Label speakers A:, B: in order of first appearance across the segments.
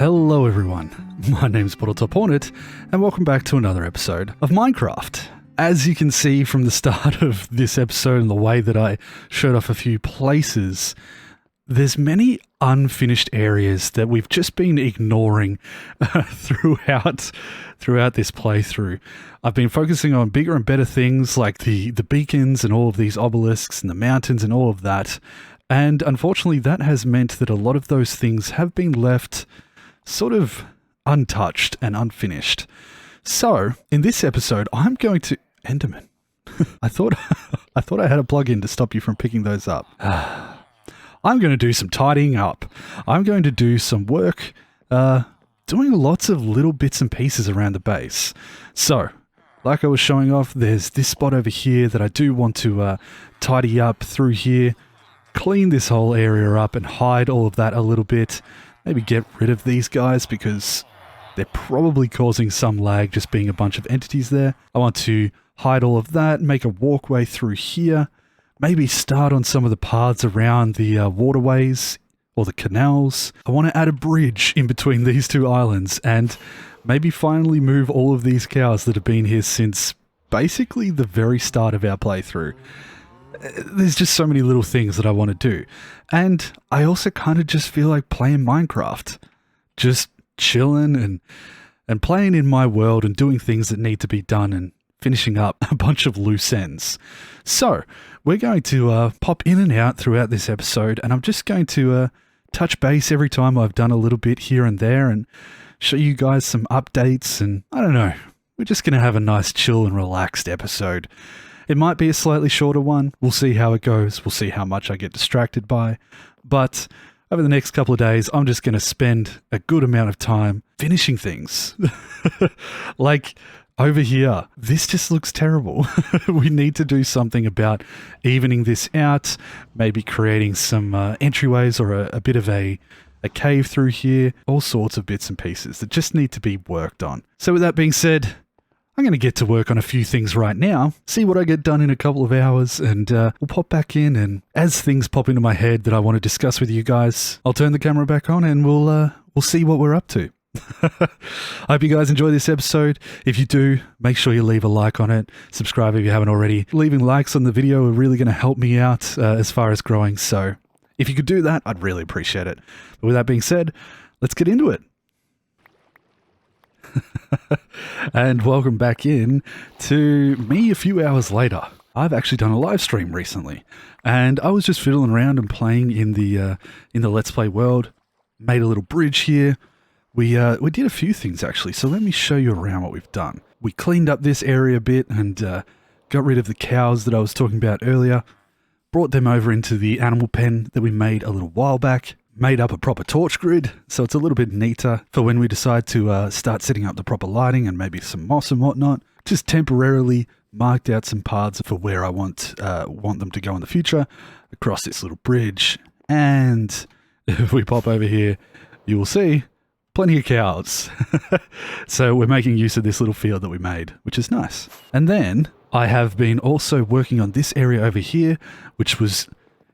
A: Hello everyone, my name's Bottletophornet and welcome back to another episode of Minecraft. As you can see from the start of this episode and the way that I showed off a few places, there's many unfinished areas that we've just been ignoring throughout this playthrough. I've been focusing on bigger and better things like the beacons and all of these obelisks and the mountains and all of that. And unfortunately, that has meant that a lot of those things have been left sort of untouched and unfinished. So, in this episode, I'm going to... Enderman. I thought I had a plug-in to stop you from picking those up. I'm going to do some tidying up. I'm going to do some work, doing lots of little bits and pieces around the base. So, like I was showing off, there's this spot over here that I do want to tidy up through here. Clean this whole area up and hide all of that a little bit. Maybe get rid of these guys because they're probably causing some lag just being a bunch of entities there. I want to hide all of that, make a walkway through here. Maybe start on some of the paths around the waterways or the canals. I want to add a bridge in between these two islands and maybe finally move all of these cows that have been here since basically the very start of our playthrough. There's just so many little things that I want to do. And I also kind of just feel like playing Minecraft. Just chilling and playing in my world and doing things that need to be done and finishing up a bunch of loose ends. So, we're going to pop in and out throughout this episode, and I'm just going to touch base every time I've done a little bit here and there and show you guys some updates, and I don't know, we're just going to have a nice chill and relaxed episode. It might be a slightly shorter one. We'll see how it goes. We'll see how much I get distracted by. But over the next couple of days, I'm just going to spend a good amount of time finishing things. Like over here, this just looks terrible. We need to do something about evening this out, maybe creating some entryways or a bit of a cave through here, all sorts of bits and pieces that just need to be worked on. So with that being said, I'm going to get to work on a few things right now, see what I get done in a couple of hours, and we'll pop back in, and as things pop into my head that I want to discuss with you guys, I'll turn the camera back on and we'll see what we're up to. I hope you guys enjoy this episode. If you do, make sure you leave a like on it. Subscribe if you haven't already. Leaving likes on the video are really going to help me out as far as growing, so if you could do that, I'd really appreciate it. But with that being said, let's get into it. And welcome back in to me a few hours later. I've actually done a live stream recently, and I was just fiddling around and playing in the Let's Play world. Made a little bridge here. We did a few things actually, so let me show you around what we've done. We cleaned up this area a bit and got rid of the cows that I was talking about earlier. Brought them over into the animal pen that we made a little while back. Made up a proper torch grid, so it's a little bit neater for when we decide to start setting up the proper lighting and maybe some moss and whatnot. Just temporarily marked out some paths for where I want them to go in the future across this little bridge. And if we pop over here, you will see plenty of cows. So we're making use of this little field that we made, which is nice. And then I have been also working on this area over here, which was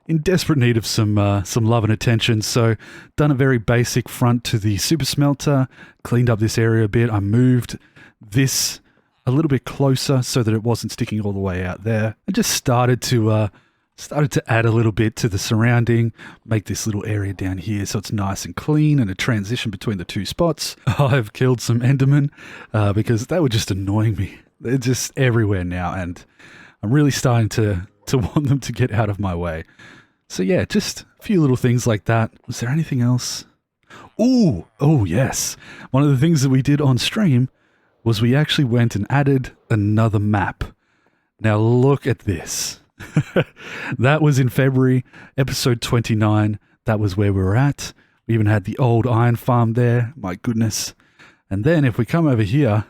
A: in desperate need of some love and attention, so done a very basic front to the super smelter, cleaned up this area a bit. I moved this a little bit closer so that it wasn't sticking all the way out there, and just started to add a little bit to the surrounding, make this little area down here so it's nice and clean and a transition between the two spots. I've killed some Endermen because they were just annoying me. They're just everywhere now, and I'm really starting to want them to get out of my way. So yeah, just a few little things like that. Was there anything else? Oh yes. One of the things that we did on stream was we actually went and added another map. Now look at this. That was in February, episode 29. That was where we were at. We even had the old iron farm there. My goodness. And then if we come over here,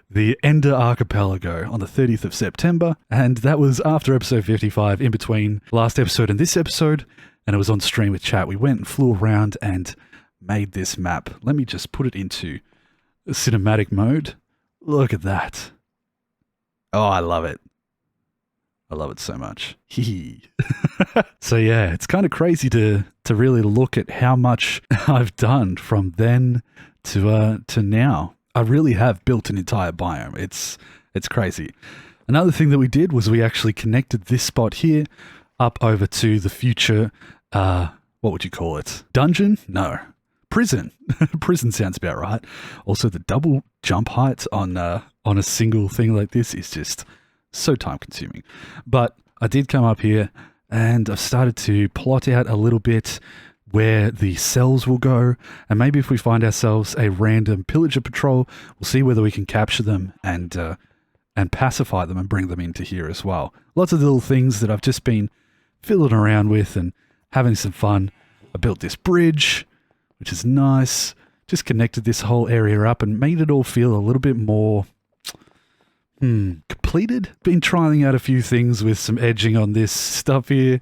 A: the Ender Archipelago on the 30th of September, and that was after episode 55, in between last episode and this episode, and it was on stream with chat. We went and flew around and made this map. Let me just put it into cinematic mode. Look at that. Oh, I love it. I love it so much. Hee. So yeah, it's kind of crazy to really look at how much I've done from then to now. I really have built an entire biome. It's crazy. Another thing that we did was we actually connected this spot here up over to the future, what would you call it? Dungeon? No. Prison. Prison sounds about right. Also, the double jump height on a single thing like this is just so time consuming. But I did come up here and I've started to plot out a little bit where the cells will go, and maybe if we find ourselves a random pillager patrol, we'll see whether we can capture them and pacify them and bring them into here as well. Lots of little things that I've just been fiddling around with and having some fun. I built this bridge, which is nice. Just connected this whole area up and made it all feel a little bit more completed. Been trying out a few things with some edging on this stuff here.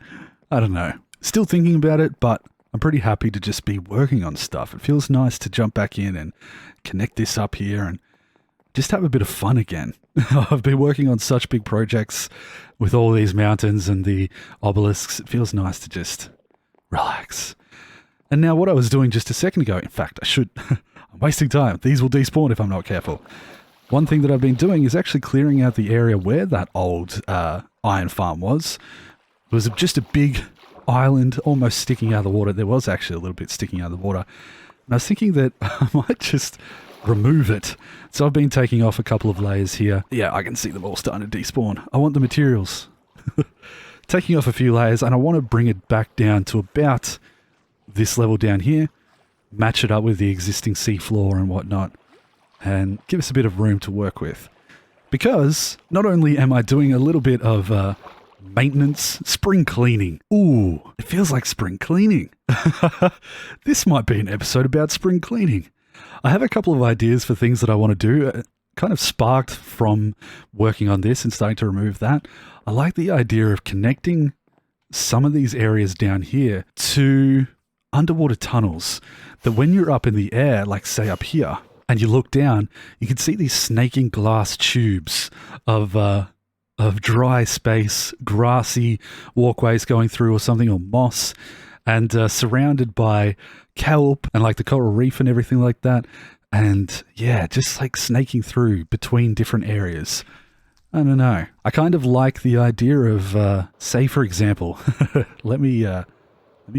A: I don't know. Still thinking about it, but I'm pretty happy to just be working on stuff. It feels nice to jump back in and connect this up here and just have a bit of fun again. I've been working on such big projects with all these mountains and the obelisks. It feels nice to just relax. And now what I was doing just a second ago, in fact, I'm wasting time. These will despawn if I'm not careful. One thing that I've been doing is actually clearing out the area where that old iron farm was. It was just a big island almost sticking out of the water. There was actually a little bit sticking out of the water. And I was thinking that I might just remove it. So I've been taking off a couple of layers here. Yeah, I can see them all starting to despawn. I want the materials. Taking off a few layers, and I want to bring it back down to about this level down here, match it up with the existing seafloor and whatnot, and give us a bit of room to work with. Because not only am I doing a little bit of maintenance, spring cleaning. Ooh, it feels like spring cleaning. This might be an episode about spring cleaning. I have a couple of ideas for things that I want to do, kind of sparked from working on this and starting to remove that. I like the idea of connecting some of these areas down here to underwater tunnels that when you're up in the air, like say up here, and you look down, you can see these snaking glass tubes of dry space, grassy walkways going through or something, or moss, and surrounded by kelp and like the coral reef and everything like that. And yeah, just like snaking through between different areas. I don't know. I kind of like the idea of, say for example, let me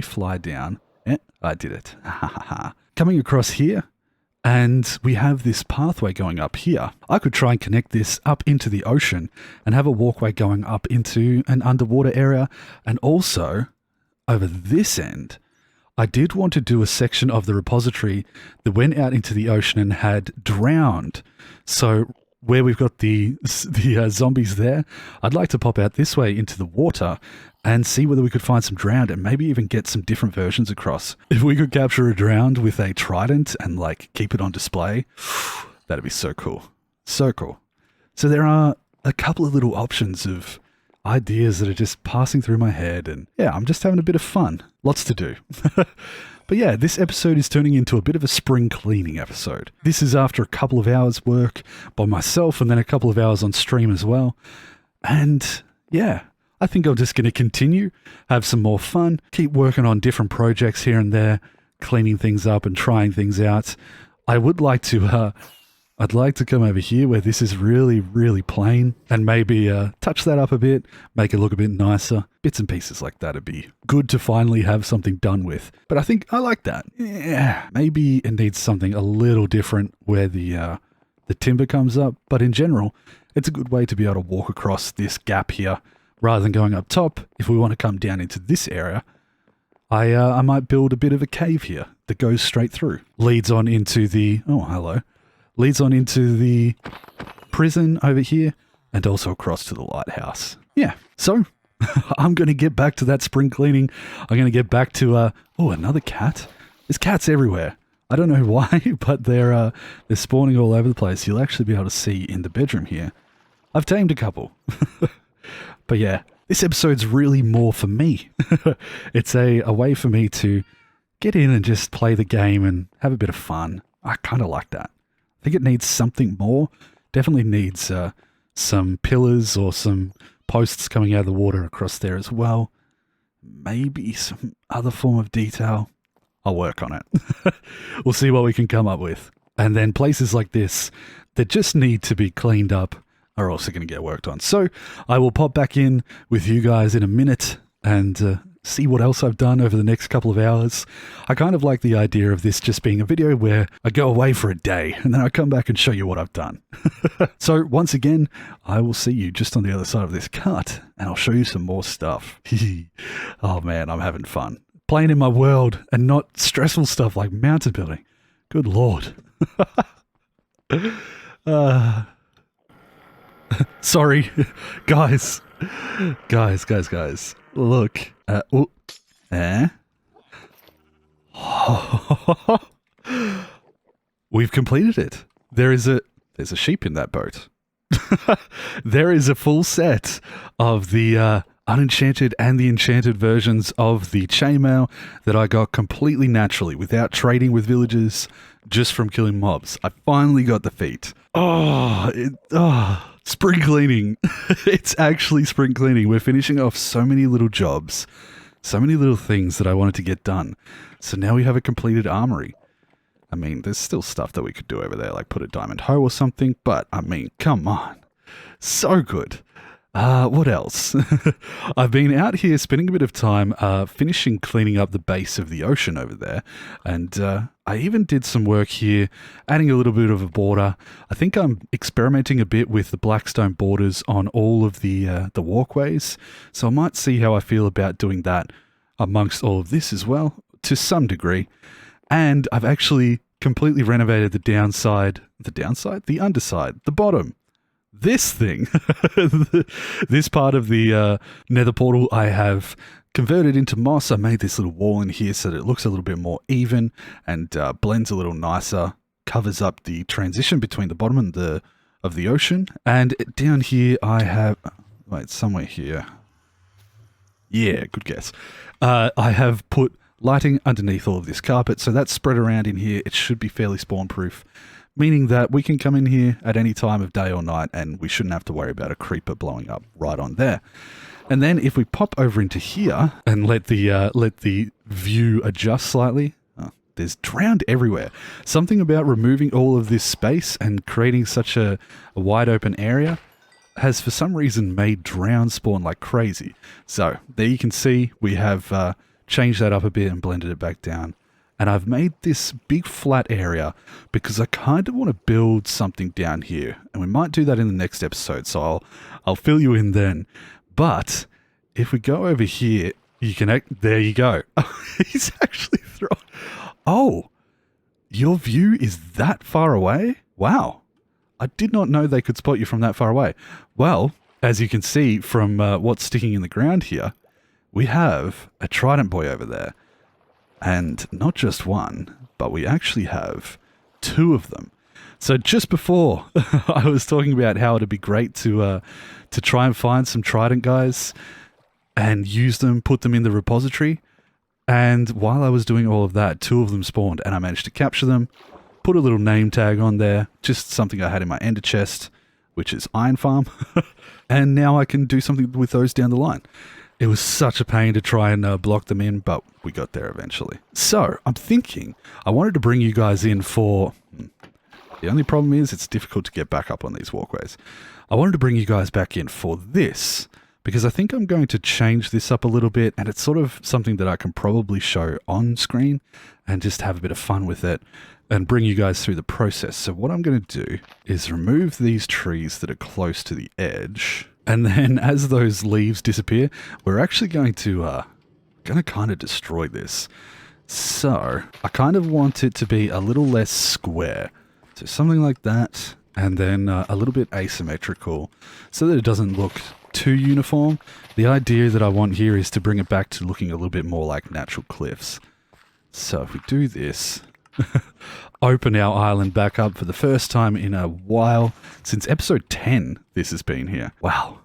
A: fly down. Yeah, I did it. Coming across here, and we have this pathway going up here. I could try and connect this up into the ocean and have a walkway going up into an underwater area. And also, over this end, I did want to do a section of the repository that went out into the ocean and had drowned. So where we've got the zombies there, I'd like to pop out this way into the water and see whether we could find some drowned and maybe even get some different versions across. If we could capture a drowned with a trident and like keep it on display, that'd be so cool. So cool. So there are a couple of little options of ideas that are just passing through my head, and yeah, I'm just having a bit of fun. Lots to do. But yeah, this episode is turning into a bit of a spring cleaning episode. This is after a couple of hours work by myself and then a couple of hours on stream as well. And yeah, I think I'm just going to continue, have some more fun, keep working on different projects here and there, cleaning things up and trying things out. I would like to, I'd like to come over here where this is really, really plain and maybe touch that up a bit, make it look a bit nicer. Bits and pieces like that would be good to finally have something done with. But I think I like that. Yeah, maybe it needs something a little different where the timber comes up. But in general, it's a good way to be able to walk across this gap here rather than going up top. If we want to come down into this area, I might build a bit of a cave here that goes straight through. Leads on into the... Oh, hello. Leads on into the prison over here and also across to the lighthouse. Yeah, so I'm going to get back to that spring cleaning. I'm going to get back to, oh, another cat. There's cats everywhere. I don't know why, but they're spawning all over the place. You'll actually be able to see in the bedroom here. I've tamed a couple. But yeah, this episode's really more for me. It's a way for me to get in and just play the game and have a bit of fun. I kind of like that. I think it needs something more. Definitely needs some pillars or some posts coming out of the water across there as well. Maybe some other form of detail. I'll work on it. We'll see what we can come up with. And then places like this that just need to be cleaned up are also going to get worked on. So I will pop back in with you guys in a minute and see what else I've done over the next couple of hours. I kind of like the idea of this just being a video where I go away for a day and then I come back and show you what I've done. So once again, I will see you just on the other side of this cut and I'll show you some more stuff. Oh man, I'm having fun. Playing in my world and not stressful stuff like mountain building. Good Lord. Sorry, guys. Look. We've completed it. There's a sheep in that boat. There is a full set of the unenchanted and the enchanted versions of the chainmail that I got completely naturally without trading with villagers, just from killing mobs. I finally got the feat. Spring cleaning. It's actually spring cleaning. We're finishing off so many little jobs, so many little things that I wanted to get done. So now we have a completed armory. I mean, there's still stuff that we could do over there, like put a diamond hoe or something, but I mean, come on. So good. What else? I've been out here spending a bit of time finishing cleaning up the base of the ocean over there. And I even did some work here, adding a little bit of a border. I think I'm experimenting a bit with the blackstone borders on all of the walkways. So I might see how I feel about doing that amongst all of this as well, to some degree. And I've actually completely renovated the underside, the bottom. This thing, this part of the nether portal I have converted into moss. I made this little wall in here so that it looks a little bit more even and blends a little nicer, covers up the transition between the bottom and of the ocean. And down here I have, wait, somewhere here. Yeah, good guess. I have put lighting underneath all of this carpet, so that's spread around in here. It should be fairly spawn proof. Meaning that we can come in here at any time of day or night and we shouldn't have to worry about a creeper blowing up right on there. And then if we pop over into here and let the view adjust slightly, there's drowned everywhere. Something about removing all of this space and creating such a wide open area has for some reason made drown spawn like crazy. So there you can see we have changed that up a bit and blended it back down. And I've made this big flat area because I kind of want to build something down here. And we might do that in the next episode, so I'll fill you in then. But if we go over here, you can... There you go. He's actually thrown... Oh, your view is that far away? Wow. I did not know they could spot you from that far away. Well, as you can see from what's sticking in the ground here, we have a trident boy over there. And not just one, but we actually have two of them. So just before I was talking about how it'd be great to try and find some trident guys and use them, put them in the repository. And while I was doing all of that, two of them spawned and I managed to capture them, put a little name tag on there, just something I had in my ender chest, which is Iron Farm. And now I can do something with those down the line. It was such a pain to try and block them in, but we got there eventually. So, I'm thinking I wanted to bring you guys in for... The only problem is it's difficult to get back up on these walkways. I wanted to bring you guys back in for this, because I think I'm going to change this up a little bit, and it's sort of something that I can probably show on screen and just have a bit of fun with it and bring you guys through the process. So what I'm going to do is remove these trees that are close to the edge... And then as those leaves disappear, we're actually going to kind of destroy this. So I kind of want it to be a little less square. So something like that, and then a little bit asymmetrical so that it doesn't look too uniform. The idea that I want here is to bring it back to looking a little bit more like natural cliffs. So if we do this, open our island back up for the first time in a while. Since episode 10, this has been here. Wow.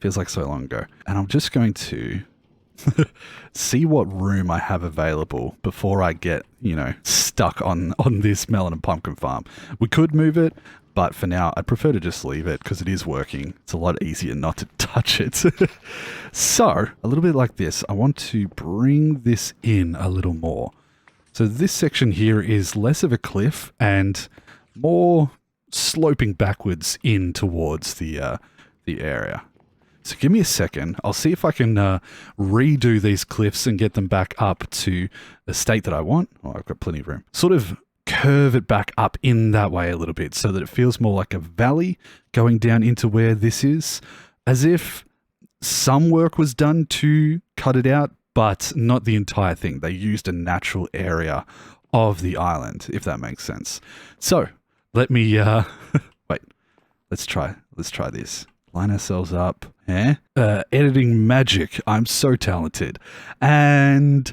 A: Feels like so long ago. And I'm just going to see what room I have available before I get, stuck stuck on this melon and pumpkin farm. We could move it, but for now, I'd prefer to just leave it because it is working. It's a lot easier not to touch it. So, a little bit like this, I want to bring this in a little more. So this section here is less of a cliff and more sloping backwards in towards the area. So give me a second. I'll see if I can redo these cliffs and get them back up to the state that I want. Oh, I've got plenty of room. Sort of curve it back up in that way a little bit so that it feels more like a valley going down into where this is, as if some work was done to cut it out, but not the entire thing. They used a natural area of the island, if that makes sense. So let me wait. Let's try this. Line ourselves up. Editing magic. I'm so talented. And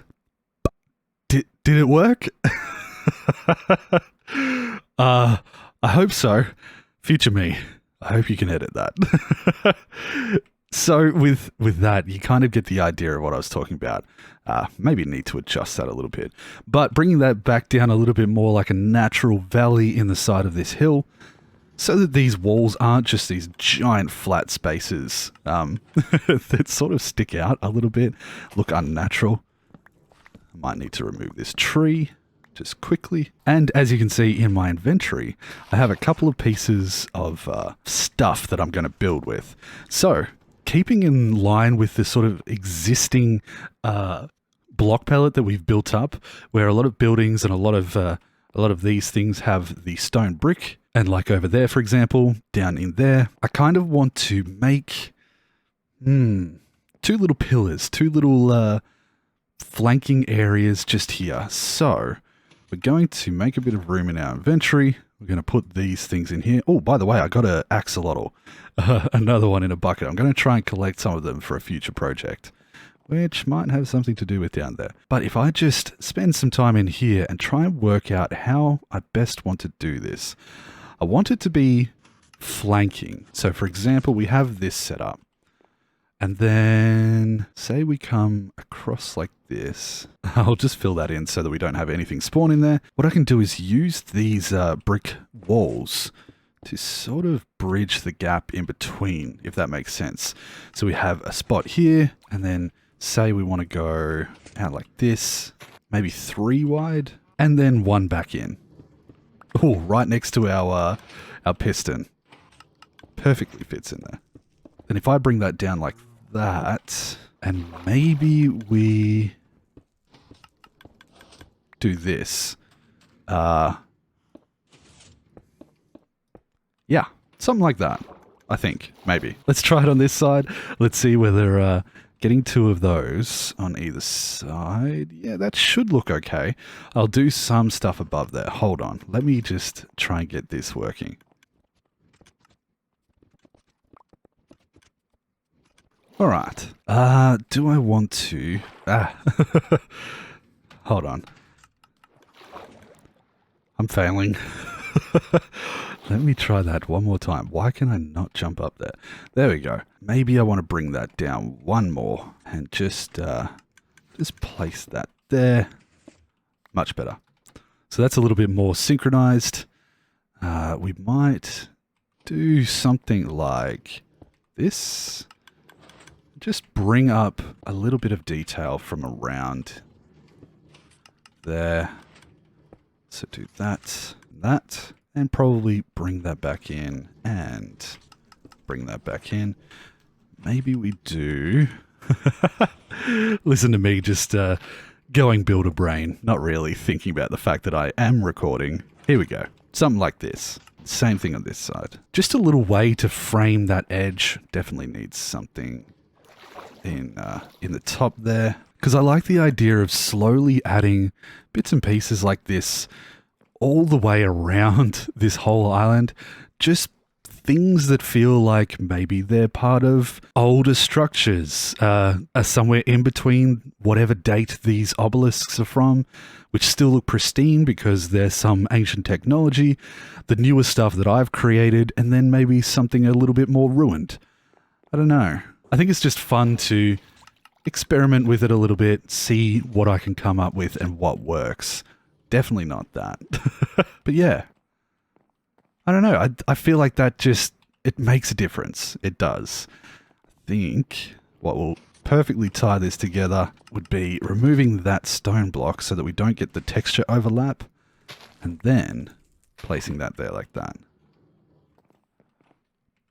A: did it work? I hope so. Future me. I hope you can edit that. So with that, you kind of get the idea of what I was talking about. Maybe need to adjust that a little bit. But bringing that back down a little bit more like a natural valley in the side of this hill, so that these walls aren't just these giant flat spaces that sort of stick out a little bit, look unnatural. I might need to remove this tree just quickly. And as you can see in my inventory, I have a couple of pieces of stuff that I'm going to build with. So keeping in line with this sort of existing block palette that we've built up, where a lot of buildings and a lot of these things have the stone brick, and like over there, for example, down in there, I kind of want to make two little pillars, two little flanking areas just here. So we're going to make a bit of room in our inventory. We're going to put these things in here. Oh, by the way, I got an axolotl, another one in a bucket. I'm going to try and collect some of them for a future project, which might have something to do with down there. But if I just spend some time in here and try and work out how I best want to do this, I want it to be flanking. So for example, we have this set up. And then say we come across like this. I'll just fill that in so that we don't have anything spawn in there. What I can do is use these brick walls to sort of bridge the gap in between, if that makes sense. So we have a spot here, and then say we want to go out like this, maybe 3 wide, and then 1 back in. Oh, right next to our piston. Perfectly fits in there. And if I bring that down like that, and maybe we do this. Yeah, something like that, I think, maybe. Let's try it on this side. Let's see whether getting 2 of those on either side. Yeah, that should look okay. I'll do some stuff above there. Hold on. Let me just try and get this working. All right. Do I want to... Hold on. I'm failing. Let me try that one more time. Why can I not jump up there? There we go. Maybe I want to bring that down 1 more and just place that there. Much better. So that's a little bit more synchronized. We might do something like this. Just bring up a little bit of detail from around there. So do that, and probably bring that back in and bring that back in. Maybe we do... Listen to me just going builder brain, not really thinking about the fact that I am recording. Here we go. Something like this. Same thing on this side. Just a little way to frame that edge. Definitely needs something in the top there, because I like the idea of slowly adding bits and pieces like this all the way around this whole island. Just things that feel like maybe they're part of older structures, are somewhere in between whatever date these obelisks are from, which still look pristine because there's some ancient technology, the newer stuff that I've created, and then maybe something a little bit more ruined. I don't know. I think it's just fun to experiment with it a little bit, see what I can come up with and what works. Definitely not that. But yeah, I don't know. I feel like that just, it makes a difference. It does. I think what will perfectly tie this together would be removing that stone block so that we don't get the texture overlap, and then placing that there like that.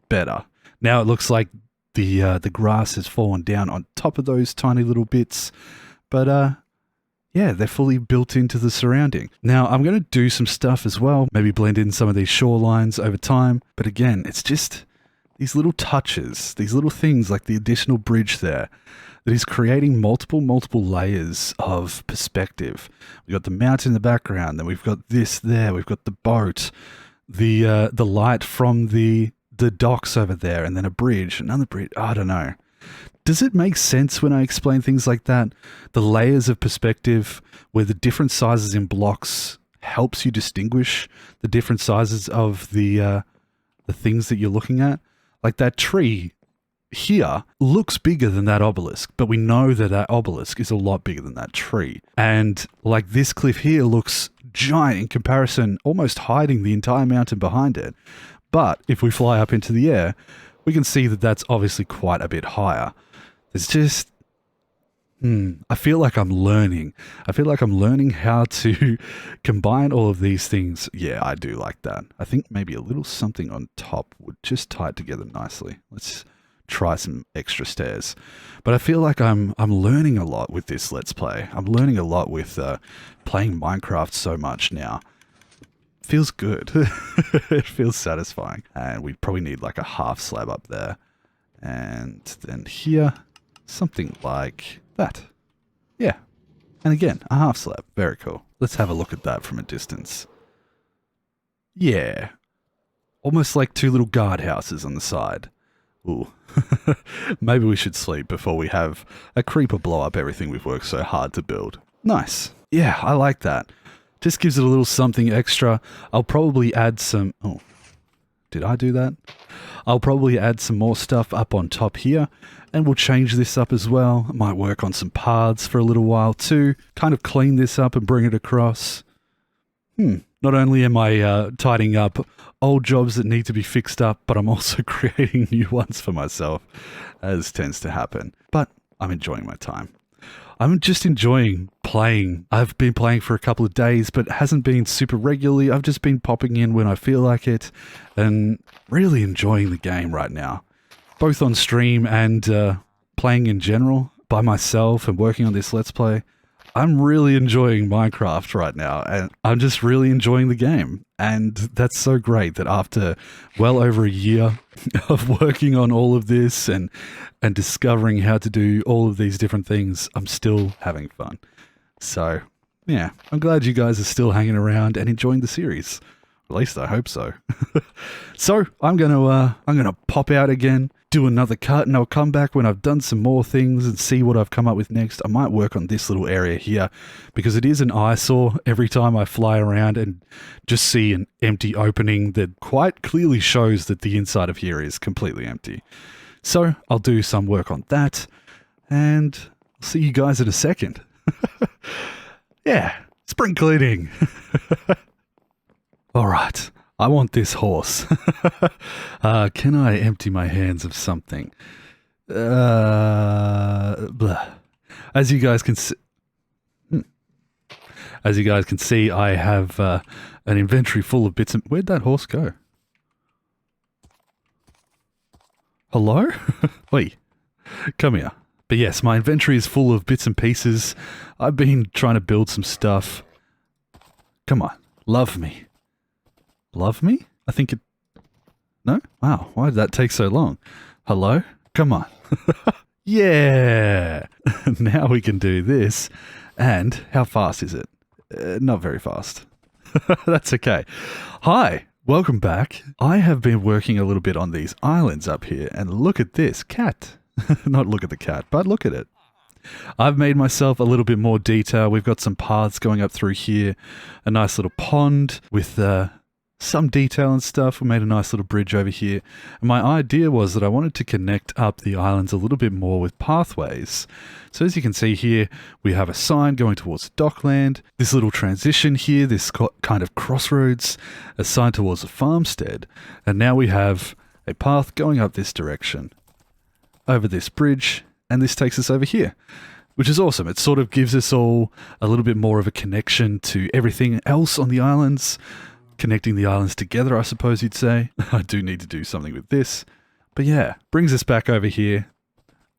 A: Better. Now it looks like the grass has fallen down on top of those tiny little bits, but yeah, they're fully built into the surrounding. Now I'm going to do some stuff as well, maybe blend in some of these shorelines over time, but again, it's just these little touches, these little things like the additional bridge there that is creating multiple layers of perspective. We've got the mountain in the background, then we've got this there, we've got the boat, the light from the docks over there, and then a bridge, another bridge. I don't know. Does it make sense when I explain things like that? The layers of perspective where the different sizes in blocks helps you distinguish the different sizes of the things that you're looking at. Like that tree here looks bigger than that obelisk, but we know that that obelisk is a lot bigger than that tree. And like this cliff here looks giant in comparison, almost hiding the entire mountain behind it. But if we fly up into the air, we can see that that's obviously quite a bit higher. It's just, I feel like I'm learning. I feel like I'm learning how to combine all of these things. Yeah, I do like that. I think maybe a little something on top would just tie it together nicely. Let's try some extra stairs. But I feel like I'm learning a lot with this Let's Play. I'm learning a lot with playing Minecraft so much now. Feels good. It feels satisfying. And we probably need like a half slab up there. And then here, something like that. Yeah. And again, a half slab. Very cool. Let's have a look at that from a distance. Yeah. Almost like two little guardhouses on the side. Ooh. Maybe we should sleep before we have a creeper blow up everything we've worked so hard to build. Nice. Yeah, I like that. Just gives it a little something extra. I'll probably add some... Oh, did I do that? I'll probably add some more stuff up on top here, and we'll change this up as well. I might work on some paths for a little while too. Kind of clean this up and bring it across. Not only am I tidying up old jobs that need to be fixed up, but I'm also creating new ones for myself, as tends to happen. But I'm enjoying my time. I'm just enjoying playing. I've been playing for a couple of days, but it hasn't been super regularly. I've just been popping in when I feel like it and really enjoying the game right now, both on stream and playing in general by myself and working on this Let's Play. I'm really enjoying Minecraft right now, and I'm just really enjoying the game. And that's so great that after well over a year of working on all of this and discovering how to do all of these different things, I'm still having fun. So, yeah, I'm glad you guys are still hanging around and enjoying the series. At least I hope so. So, I'm gonna pop out again, do another cut, and I'll come back when I've done some more things and see what I've come up with next. I might work on this little area here because it is an eyesore every time I fly around and just see an empty opening that quite clearly shows that the inside of here is completely empty. So I'll do some work on that, and I'll see you guys in a second. Yeah, spring cleaning. All right. I want this horse. Can I empty my hands of something? Blah. As you guys can see, I have an inventory full of bits and... Where'd that horse go? Hello? Wait, come here. But yes, my inventory is full of bits and pieces. I've been trying to build some stuff. Come on, love me. Love me? I think it... No? Wow, why did that take so long? Hello? Come on. Yeah! Now we can do this. And how fast is it? Not very fast. That's okay. Hi, welcome back. I have been working a little bit on these islands up here, and look at this cat. Not look at the cat, but look at it. I've made myself a little bit more detail. We've got some paths going up through here, a nice little pond with some detail and stuff. We made a nice little bridge over here. And my idea was that I wanted to connect up the islands a little bit more with pathways. So as you can see here, we have a sign going towards the dockland, this little transition here, this kind of crossroads, a sign towards a farmstead. And now we have a path going up this direction, over this bridge, and this takes us over here, which is awesome. It sort of gives us all a little bit more of a connection to everything else on the islands, connecting the islands together, I suppose you'd say. I do need to do something with this. But yeah, brings us back over here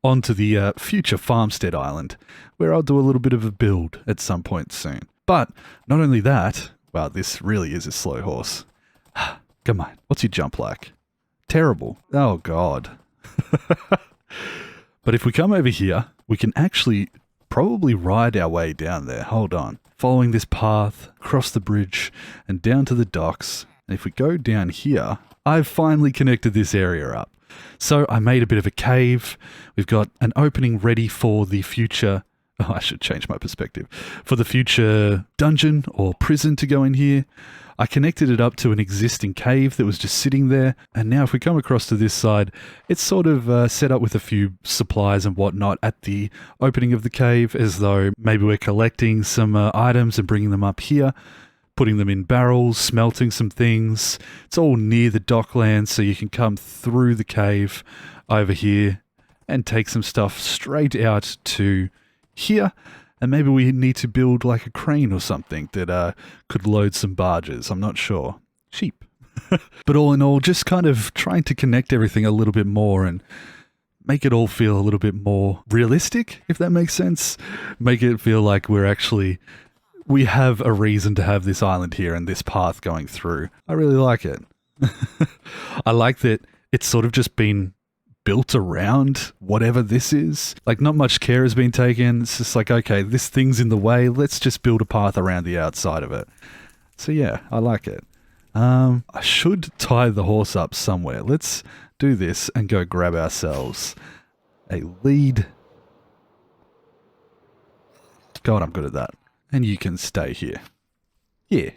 A: onto the future Farmstead Island, where I'll do a little bit of a build at some point soon. But not only that, wow, this really is a slow horse. Come on, what's your jump like? Terrible. Oh, God. But if we come over here, we can actually probably ride our way down there. Hold on. Following this path, across the bridge, and down to the docks. And if we go down here, I've finally connected this area up. So I made a bit of a cave. We've got an opening ready for the future... Oh, I should change my perspective. For the future dungeon or prison to go in here. I connected it up to an existing cave that was just sitting there. And now if we come across to this side, it's sort of set up with a few supplies and whatnot at the opening of the cave, as though maybe we're collecting some items and bringing them up here, putting them in barrels, smelting some things. It's all near the dockland, so you can come through the cave over here and take some stuff straight out to here. And maybe we need to build like a crane or something that could load some barges. I'm not sure. Cheap. But all in all, just kind of trying to connect everything a little bit more and make it all feel a little bit more realistic, if that makes sense. Make it feel like we have a reason to have this island here and this path going through. I really like it. I like that it's sort of just been built around whatever this is. Like, not much care has been taken. It's just like, okay, this thing's in the way. Let's just build a path around the outside of it. So yeah, I like it. I should tie the horse up somewhere. Let's do this and go grab ourselves a lead. God, I'm good at that. And you can stay here. Yeah.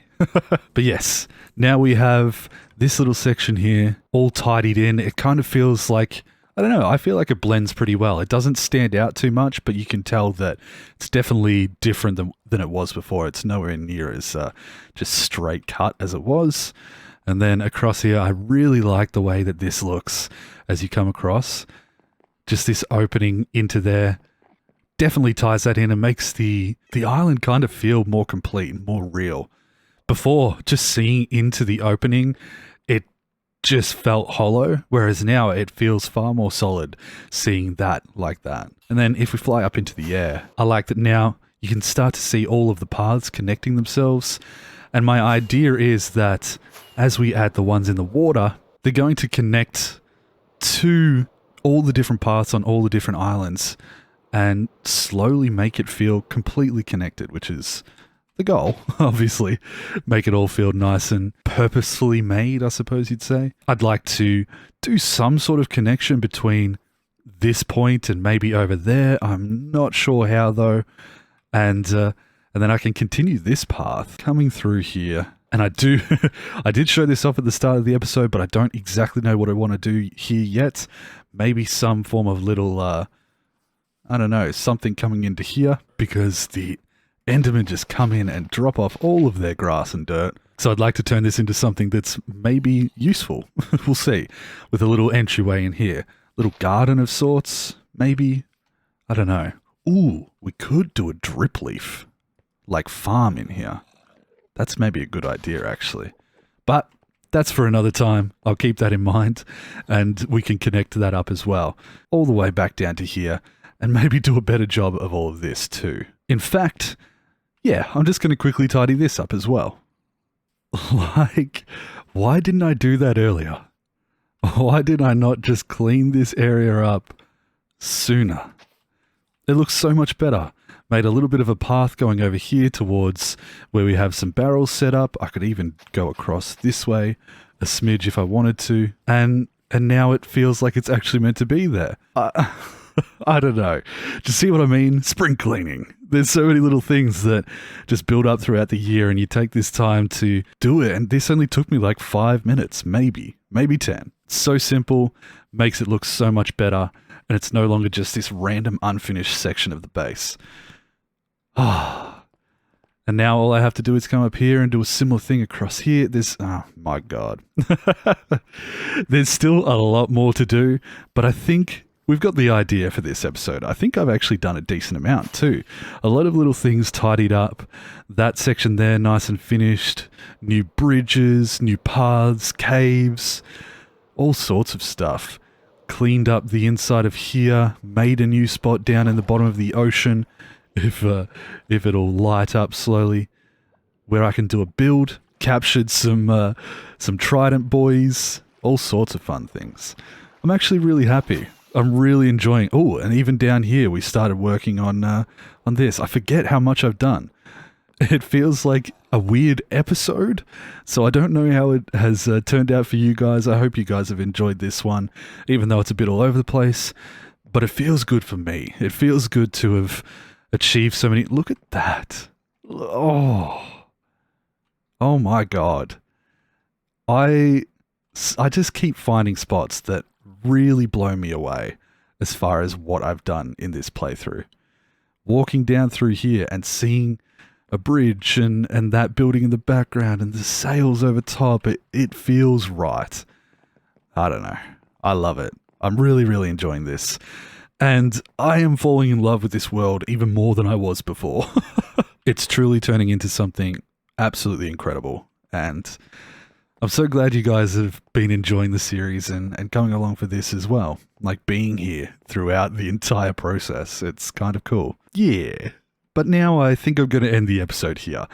A: But yes, now we have this little section here all tidied in. It kind of feels like, I don't know, I feel like it blends pretty well. It doesn't stand out too much, but you can tell that it's definitely different than it was before. It's nowhere near as just straight cut as it was. And then across here, I really like the way that this looks as you come across. Just this opening into there definitely ties that in and makes the island kind of feel more complete and more real. Before, just seeing into the opening, it just felt hollow, whereas now it feels far more solid seeing that like that. And then if we fly up into the air, I like that now you can start to see all of the paths connecting themselves. And my idea is that as we add the ones in the water, they're going to connect to all the different paths on all the different islands and slowly make it feel completely connected, which is the goal, obviously. Make it all feel nice and purposefully made, I suppose you'd say. I'd like to do some sort of connection between this point and maybe over there. I'm not sure how though. And then I can continue this path coming through here. And I did show this off at the start of the episode, but I don't exactly know what I want to do here yet. Maybe some form of little, I don't know, something coming into here, because the Endermen just come in and drop off all of their grass and dirt. So I'd like to turn this into something that's maybe useful. We'll see. With a little entryway in here. Little garden of sorts, maybe. I don't know. Ooh, we could do a drip leaf, like farm in here. That's maybe a good idea, actually. But that's for another time. I'll keep that in mind, and we can connect that up as well. All the way back down to here, and maybe do a better job of all of this too. In fact, yeah, I'm just going to quickly tidy this up as well. Like, why didn't I do that earlier? Why did I not just clean this area up sooner? It looks so much better. Made a little bit of a path going over here towards where we have some barrels set up. I could even go across this way a smidge if I wanted to. And now it feels like it's actually meant to be there. I don't know. Do you see what I mean? Spring cleaning. There's so many little things that just build up throughout the year, and you take this time to do it. And this only took me like 5 minutes, maybe 10. It's so simple, makes it look so much better, and it's no longer just this random unfinished section of the base. And now all I have to do is come up here and do a similar thing across here. Oh my God. There's still a lot more to do, but I think we've got the idea for this episode. I think I've actually done a decent amount too. A lot of little things tidied up. That section there, nice and finished. New bridges, new paths, caves, all sorts of stuff. Cleaned up the inside of here, made a new spot down in the bottom of the ocean. If it'll light up slowly, where I can do a build, captured some trident boys, all sorts of fun things. I'm actually really happy. I'm really enjoying. Oh, and even down here, we started working on this. I forget how much I've done. It feels like a weird episode, so I don't know how it has turned out for you guys. I hope you guys have enjoyed this one, even though it's a bit all over the place. But it feels good for me. It feels good to have achieved so many. Look at that. Oh my God. I just keep finding spots that really blow me away as far as what I've done in this playthrough. Walking down through here and seeing a bridge and that building in the background and the sails over top, it feels right. I don't know. I love it. I'm really, really enjoying this. And I am falling in love with this world even more than I was before. It's truly turning into something absolutely incredible. And I'm so glad you guys have been enjoying the series and coming along for this as well. Like being here throughout the entire process. It's kind of cool. Yeah. But now I think I'm going to end the episode here.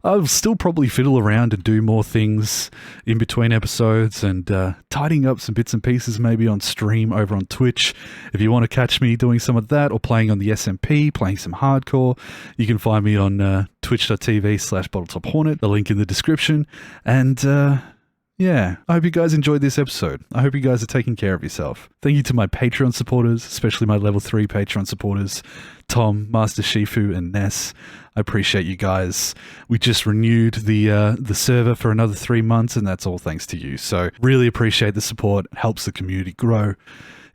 A: I'll still probably fiddle around and do more things in between episodes and tidying up some bits and pieces maybe on stream over on Twitch. If you want to catch me doing some of that or playing on the SMP, playing some hardcore, you can find me on twitch.tv/Bottletophornet, the link in the description. And yeah, I hope you guys enjoyed this episode. I hope you guys are taking care of yourself. Thank you to my Patreon supporters, especially my level 3 Patreon supporters, Tom, Master Shifu, and Ness. I appreciate you guys. We just renewed the server for another 3 months, and that's all thanks to you. So really appreciate the support. It helps the community grow.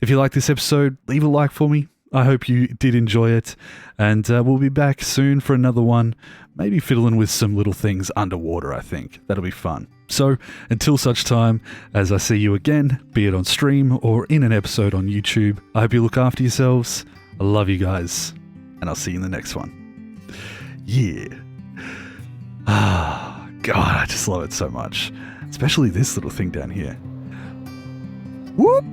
A: If you like this episode, leave a like for me. I hope you did enjoy it, and we'll be back soon for another one. Maybe fiddling with some little things underwater, I think. That'll be fun. So, until such time as I see you again, be it on stream or in an episode on YouTube, I hope you look after yourselves. I love you guys, and I'll see you in the next one. Yeah. God, I just love it so much. Especially this little thing down here. Whoop!